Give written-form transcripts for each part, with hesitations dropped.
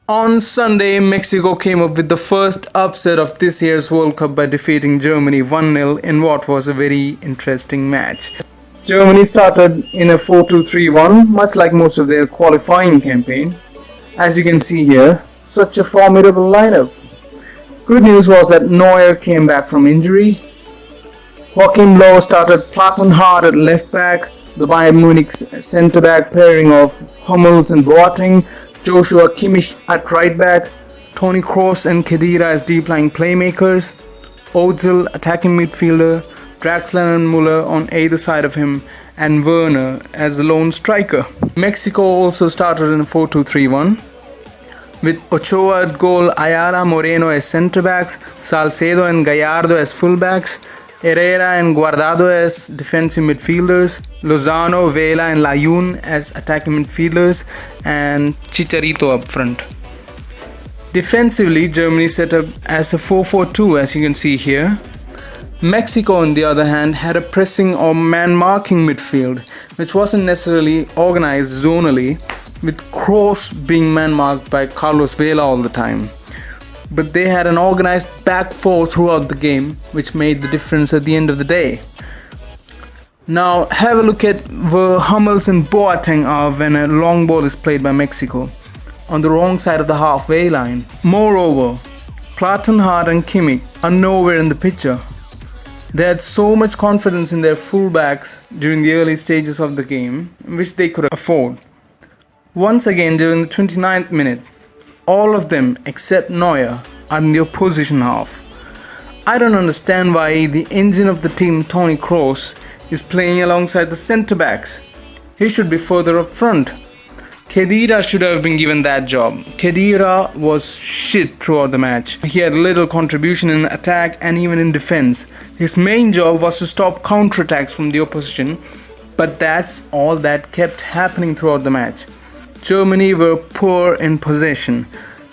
On Sunday, Mexico came up with the first upset of this year's World Cup by defeating Germany 1-0 in what was a very interesting match. Germany started in a 4-2-3-1, much like most of their qualifying campaign. As you can see here, such a formidable lineup. Good news was that Neuer came back from injury. Joachim Low started Plattenhardt at left back, the Bayern Munich's centre-back pairing of Hummels and Boateng, Joshua Kimmich at right back, Toni Kroos and Khedira as deep-lying playmakers, Ozil attacking midfielder, Draxler and Muller on either side of him, and Werner as the lone striker. Mexico also started in a 4-2-3-1 with Ochoa at goal, Ayala Moreno as centre-backs, Salcedo and Gallardo as full-backs, Herrera and Guardado as defensive midfielders, Lozano, Vela and Layun as attacking midfielders, and Chicharito up front. Defensively, Germany set up as a 4-4-2 as you can see here. Mexico on the other hand had a pressing or man-marking midfield which wasn't necessarily organized zonally, with Kroos being man-marked by Carlos Vela all the time. But they had an organized back four throughout the game, which made the difference at the end of the day. Now have a look at where Hummels and Boateng are when a long ball is played by Mexico, on the wrong side of the halfway line. Moreover, Plattenhardt and Kimmich are nowhere in the picture. They had so much confidence in their fullbacks during the early stages of the game, which they could afford. Once again during the 29th minute, all of them except Neuer are in the opposition half. I don't understand why the engine of the team, Toni Kroos, is playing alongside the centre-backs. He should be further up front. Khedira should have been given that job. Khedira was shit throughout the match. He had little contribution in attack and even in defense. His main job was to stop counterattacks from the opposition, but that's all that kept happening throughout the match. Germany were poor in possession.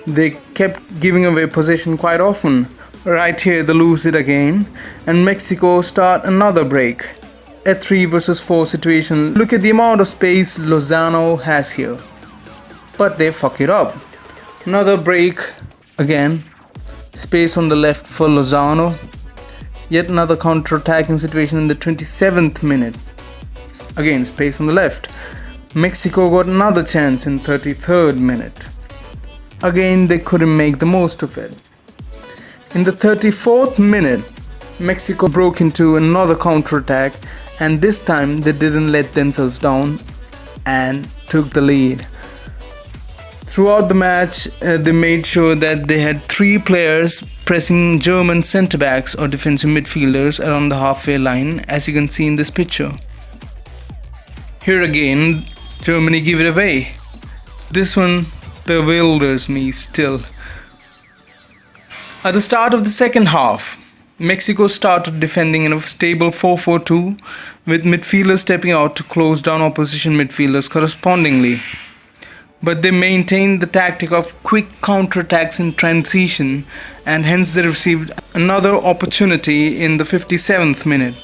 They kept giving away possession quite often. Right here they lose it again, and Mexico start another break. A 3 versus 4 situation. Look at the amount of space Lozano has here. But they fuck it up. Another break again. Space on the left for Lozano. Yet another counter-attacking situation in the 27th minute. Again, space on the left. Mexico got another chance in 33rd minute. Again, they couldn't make the most of it. In the 34th minute, Mexico broke into another counter-attack, and this time they didn't let themselves down and took the lead. Throughout the match, they made sure that they had 3 players pressing German centre-backs or defensive midfielders around the halfway line, as you can see in this picture. Here again, Germany give it away. This one bewilders me still. At the start of the second half, Mexico started defending in a stable 4-4-2 with midfielders stepping out to close down opposition midfielders correspondingly. But they maintained the tactic of quick counterattacks in transition, and hence they received another opportunity in the 57th minute.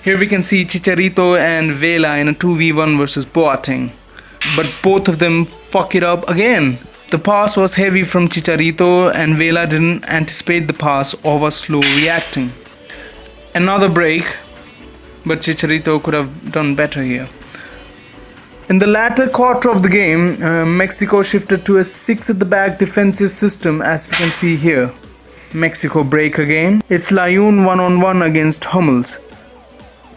Here we can see Chicharito and Vela in a 2v1 versus Boateng. But both of them fuck it up again. The pass was heavy from Chicharito and Vela didn't anticipate the pass or was slow reacting. Another break, but Chicharito could have done better here. In the latter quarter of the game, Mexico shifted to a 6 at the back defensive system, as we can see here. Mexico break again. It's Layun one-on-one against Hummels.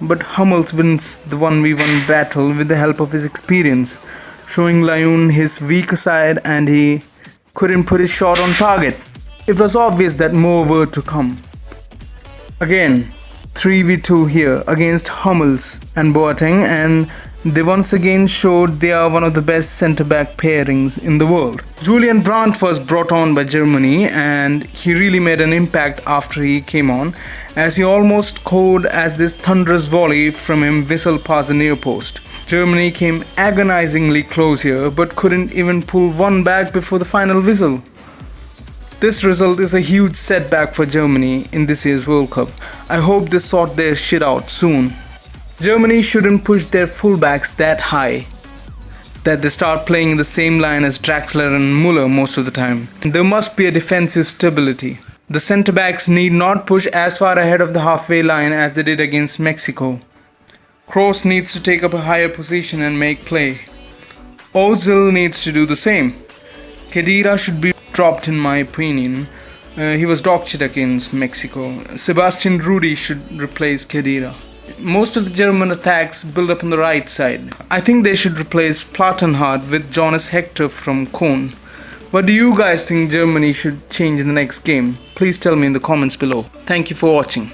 But Hummels wins the 1v1 battle with the help of his experience, showing Layun his weaker side, and he couldn't put his shot on target. It was obvious that more were to come. Again, 3v2 here against Hummels and Boateng, and they once again showed they are one of the best centre-back pairings in the world. Julian Brandt was brought on by Germany, and he really made an impact after he came on, as he almost scored as this thunderous volley from him whistled past the near post. Germany came agonizingly close here, but couldn't even pull one back before the final whistle. This result is a huge setback for Germany in this year's World Cup. I hope they sort their shit out soon. Germany shouldn't push their fullbacks that high. that they start playing in the same line as Draxler and Muller most of the time. There must be a defensive stability. The centre backs need not push as far ahead of the halfway line as they did against Mexico. Kroos needs to take up a higher position and make play. Ozil needs to do the same. Khedira should be dropped in my opinion. He was dog shit against Mexico. Sebastian Rudy should replace Khedira. Most of the German attacks build up on the right side. I think they should replace Plattenhardt with Jonas Hector from Köln. What do you guys think Germany should change in the next game? Please tell me in the comments below. Thank you for watching.